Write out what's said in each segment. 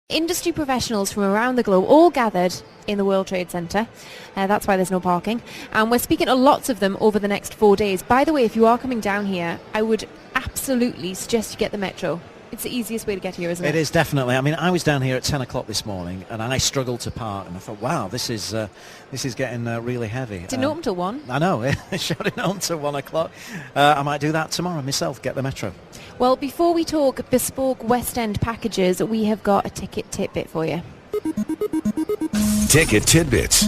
Industry professionals from around the globe all gathered in the World Trade Center. That's why there's no parking. And we're speaking to lots of them over the next 4 days. By the way, if you are coming down here, I would absolutely suggest you get the metro. It's the easiest way to get here, isn't it? It is, definitely. I mean, I was down here at 10 o'clock this morning and I struggled to park, and I thought, wow, this is getting really heavy. Didn't open till 1. I know, it shut it on till 1 o'clock. I might do that tomorrow myself, get the metro. Well, before we talk bespoke West End packages, we have got a ticket tidbit for you. Ticket tidbits.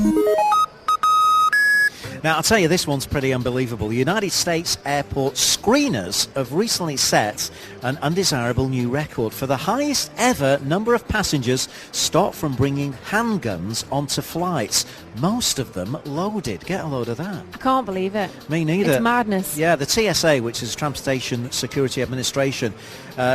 Now, I'll tell you, this one's pretty unbelievable. United States airport screeners have recently set an undesirable new record for the highest ever number of passengers stopped from bringing handguns onto flights. Most of them loaded. Get a load of that. I can't believe it. Me neither. It's madness. Yeah, the TSA, which is Transportation Security Administration,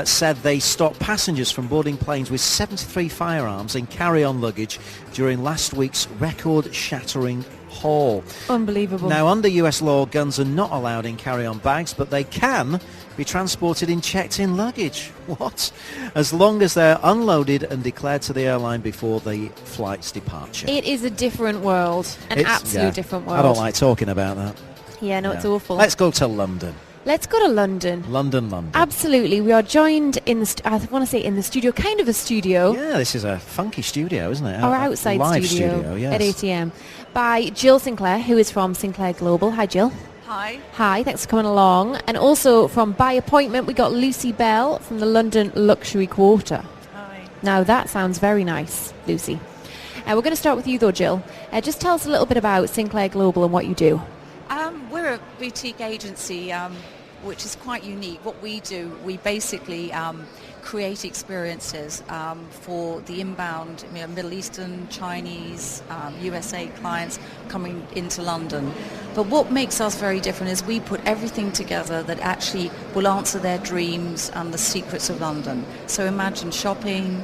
said they stopped passengers from boarding planes with 73 firearms in carry-on luggage during last week's record-shattering haul. Unbelievable. Now, under US law, guns are not allowed in carry-on bags, but they can be transported in checked-in luggage. What? As long as they're unloaded and declared to the airline before the flight's departure. It is a different world. An absolute different world. I don't like talking about that. Yeah, no, it's awful. Let's go to London. Let's go to London. London. Absolutely. We are joined in the, I want to say in the studio, kind of a studio. Yeah, this is a funky studio, isn't it? Our outside live studio yes. at ATM by Jill Sinclair, who is from Sinclair Global. Hi, Jill. Hi. Hi, thanks for coming along. And also from By Appointment, we got Lucy Bell from the London Luxury Quarter. Hi. Now, that sounds very nice, Lucy. We're going to start with you, though, Jill. Just tell us a little bit about Sinclair Global and what you do. We're a boutique agency, which is quite unique. What we do, we basically create experiences for the inbound Middle Eastern, Chinese, USA clients coming into London. But what makes us very different is we put everything together that actually will answer their dreams and the secrets of London. So imagine shopping,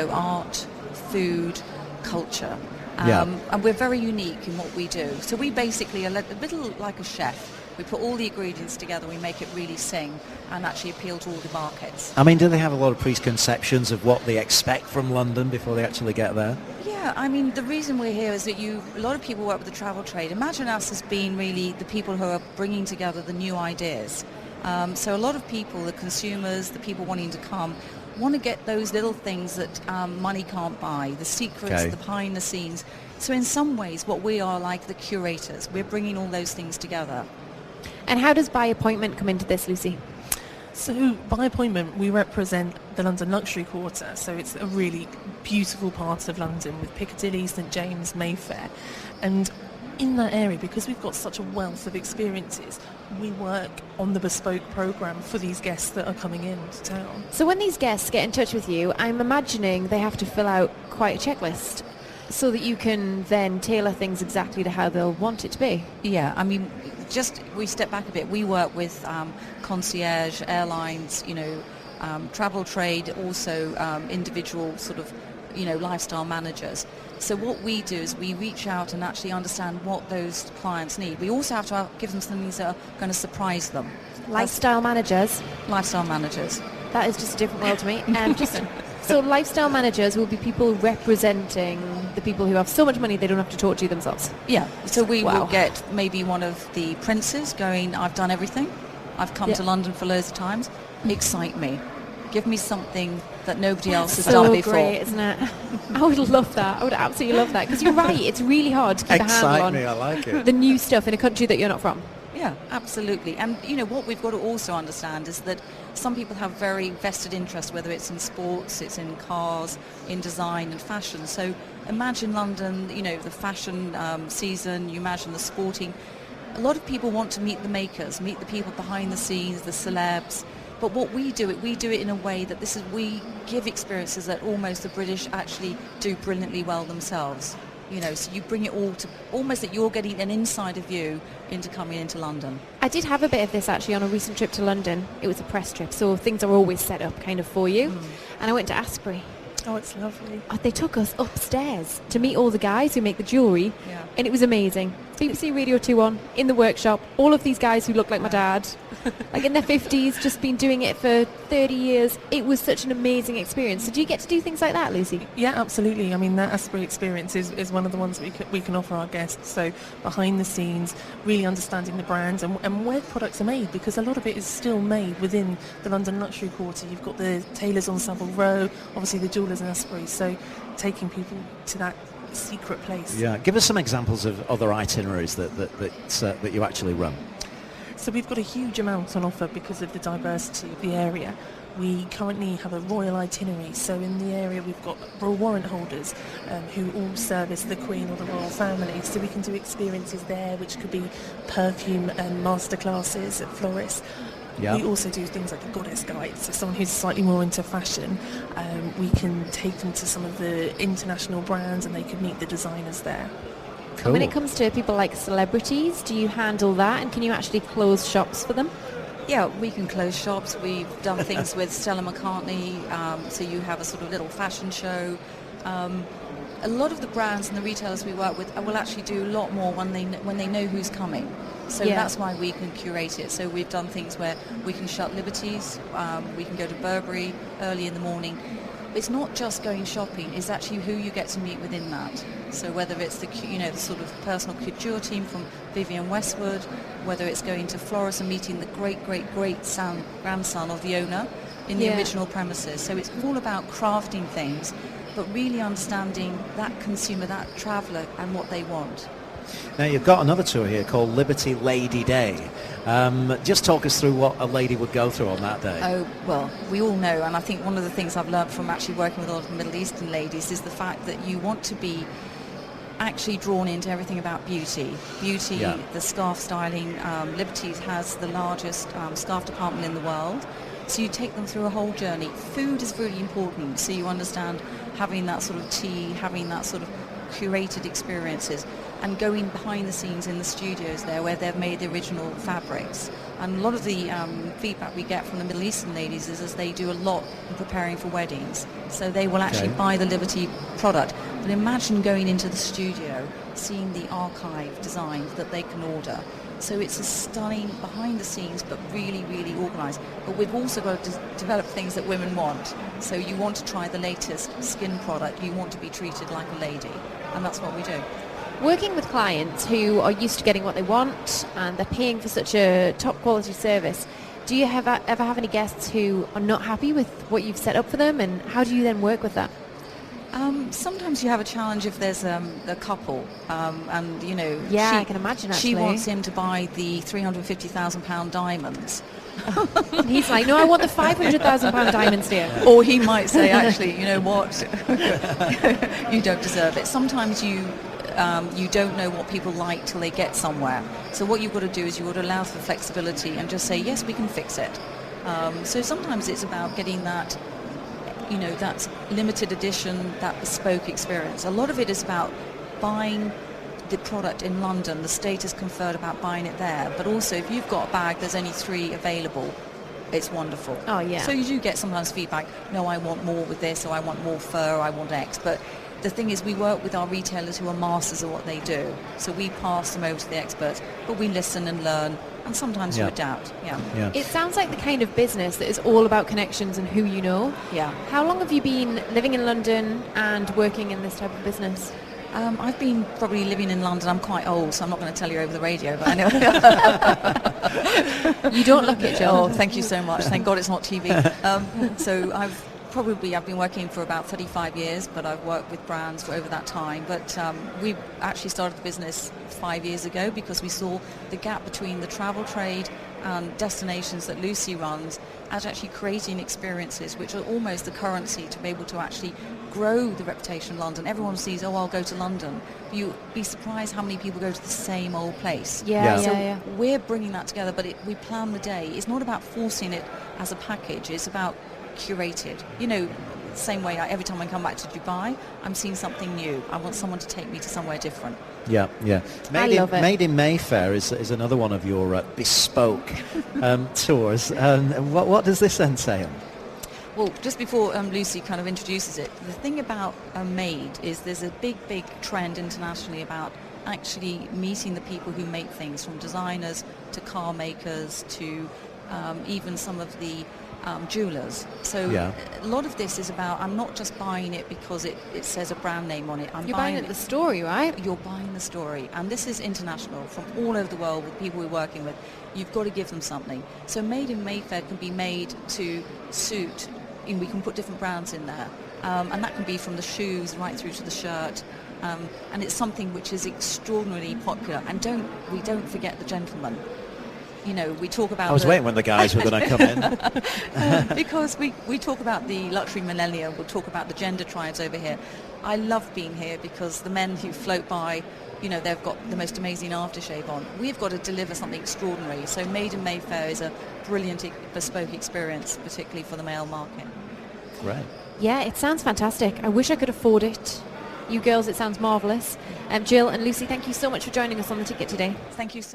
art, food, culture. And we're very unique in what we do. So we basically are a little like a chef. We put all the ingredients together, we make it really sing and actually appeal to all the markets. I mean, do they have a lot of preconceptions of what they expect from London before they actually get there? Yeah, I mean, the reason we're here is that a lot of people work with the travel trade. Imagine us as being really the people who are bringing together the new ideas. So a lot of people, the consumers, the people wanting to come, want to get those little things that money can't buy, the secrets, the behind the scenes. So in some ways, what we are like the curators. We're bringing all those things together. And how does By Appointment come into this, Lucy? So By Appointment, we represent the London Luxury Quarter. So it's a really beautiful part of London with Piccadilly, St James, Mayfair. And in that area, because we've got such a wealth of experiences, we work on the bespoke programme for these guests that are coming into town. So when these guests get in touch with you, I'm imagining they have to fill out quite a checklist so that you can then tailor things exactly to how they'll want it to be. Yeah, I mean, we step back a bit. We work with concierge, airlines, travel trade, also individual sort of, lifestyle managers. So what we do is we reach out and actually understand what those clients need. We also have to give them some things that are going to surprise them. Lifestyle managers? Lifestyle managers. That is just a different world to me. So lifestyle managers will be people representing the people who have so much money they don't have to talk to you themselves. Yeah, so we will get maybe one of the princes going, I've done everything. I've come to London for loads of times. Excite me. Give me something that nobody else has done before. So great, isn't it? I would love that. I would absolutely love that. Because you're right, it's really hard to keep a handle on I like it. the new stuff in a country that you're not from. Yeah, absolutely. And, what we've got to also understand is that some people have very vested interest, whether it's in sports, it's in cars, in design and fashion. So imagine London, the fashion season, you imagine the sporting. A lot of people want to meet the makers, meet the people behind the scenes, the celebs. But what we do it in a way that we give experiences that almost the British actually do brilliantly well themselves. So you bring it all to almost that you're getting an insider view into coming into London. I did have a bit of this actually on a recent trip to London. It was a press trip, so things are always set up kind of for you. And I went to Asprey. Oh, it's lovely. They took us upstairs to meet all the guys who make the jewellery, Yeah. and it was amazing. BBC Radio 2 on, in the workshop, all of these guys who look like my dad, like in their 50s, just been doing it for 30 years. It was such an amazing experience. So do you get to do things like that, Lucy? Yeah, absolutely. I mean, that Asprey experience is one of the ones we can offer our guests. So behind the scenes, really understanding the brands and where products are made, because a lot of it is still made within the London Luxury Quarter. You've got the tailors on Savile Row, obviously the jewellers in Asprey. So taking people to that secret place. Yeah, give us some examples of other itineraries that you actually run. So we've got a huge amount on offer because of the diversity of the area. We currently have a royal itinerary, so in the area we've got royal warrant holders who all service the Queen or the royal family, so we can do experiences there, which could be perfume and masterclasses at florists. Yeah. We also do things like a goddess guide, so someone who's slightly more into fashion, we can take them to some of the international brands and they could meet the designers there. Cool. When it comes to people like celebrities, do you handle that, and can you actually close shops for them? Yeah, we can close shops. We've done things with Stella McCartney, so you have a sort of little fashion show. A lot of the brands and the retailers we work with will actually do a lot more when they know who's coming. So that's why we can curate it. So we've done things where we can shut Liberties, we can go to Burberry early in the morning. It's not just going shopping, it's actually who you get to meet within that. So whether it's the sort of personal couture team from Vivienne Westwood, whether it's going to florists and meeting the great grandson of the owner in the original premises. So it's all about crafting things, but really understanding that consumer, that traveller, and what they want. Now, you've got another tour here called Liberty Lady Day. Just talk us through what a lady would go through on that day. Oh, well, we all know, and I think one of the things I've learned from actually working with a lot of Middle Eastern ladies is the fact that you want to be actually drawn into everything about beauty. The scarf styling. Liberties has the largest scarf department in the world. So you take them through a whole journey. Food is really important, so you understand having that sort of tea, having that sort of curated experiences, and going behind the scenes in the studios there where they've made the original fabrics. And a lot of the feedback we get from the Middle Eastern ladies is as they do a lot in preparing for weddings. So they will actually buy the Liberty product. But imagine going into the studio, seeing the archive designs that they can order. So it's a stunning behind the scenes, but really, really organised. But we've also got to develop things that women want. So you want to try the latest skin product. You want to be treated like a lady. And that's what we do. Working with clients who are used to getting what they want and they're paying for such a top quality service, do you ever have any guests who are not happy with what you've set up for them, and how do you then work with that? Sometimes you have a challenge if there's a couple, and I can imagine actually. She wants him to buy the £350,000 diamonds. And he's like, no, I want the £500,000 diamonds, dear. Or he might say, actually, you know what, you don't deserve it. Sometimes you don't know what people like till they get somewhere. So what you've got to do is you've got to allow for flexibility and just say, yes, we can fix it. So sometimes it's about getting that, that limited edition, that bespoke experience. A lot of it is about buying the product in London, the status conferred about buying it there. But also, if you've got a bag, there's only 3 available, it's wonderful. Oh, yeah. So you do get sometimes feedback, no, I want more with this, or I want more fur, or I want X. But the thing is, we work with our retailers who are masters of what they do. So we pass them over to the experts, but we listen and learn, and sometimes you adapt. Yeah. It sounds like the kind of business that is all about connections and who you know. Yeah. How long have you been living in London and working in this type of business? I've been probably living in London. I'm quite old, so I'm not going to tell you over the radio, but I know. You don't look it, Jill. Oh, thank you so much. Thank God it's not TV. So I've been working for about 35 years, but I've worked with brands for over that time. But we actually started the business 5 years ago because we saw the gap between the travel trade and destinations that Lucy runs as actually creating experiences which are almost the currency to be able to actually grow the reputation of London. Everyone sees, oh, I'll go to London. You'd be surprised how many people go to the same old place. Yeah. We're bringing that together, but we plan the day. It's not about forcing it as a package. It's about curated. Same way every time I come back to Dubai, I'm seeing something new. I want someone to take me to somewhere different. Yeah. I love it. Made in Mayfair is another one of your bespoke tours. What does this entail? Well, just before Lucy kind of introduces it, the thing about Made is there's a big trend internationally about actually meeting the people who make things, from designers to car makers to even some of the jewelers. So a lot of this is about, I'm not just buying it because it says a brand name on it. You're buying the story, right? You're buying the story. And this is international, from all over the world, with people we're working with. You've got to give them something. So Made in Mayfair can be made to suit, we can put different brands in there. And that can be from the shoes right through to the shirt. And it's something which is extraordinarily popular. And we don't forget the gentleman. We talk about... I was waiting when the guys were going to come in. Because we talk about the luxury millennium, we'll talk about the gender tribes over here. I love being here because the men who float by, they've got the most amazing aftershave on. We've got to deliver something extraordinary. So Made in Mayfair is a brilliant bespoke experience, particularly for the male market. Great. Yeah, it sounds fantastic. I wish I could afford it. You girls, it sounds marvellous. Jill and Lucy, thank you so much for joining us on The Ticket today. Thank you so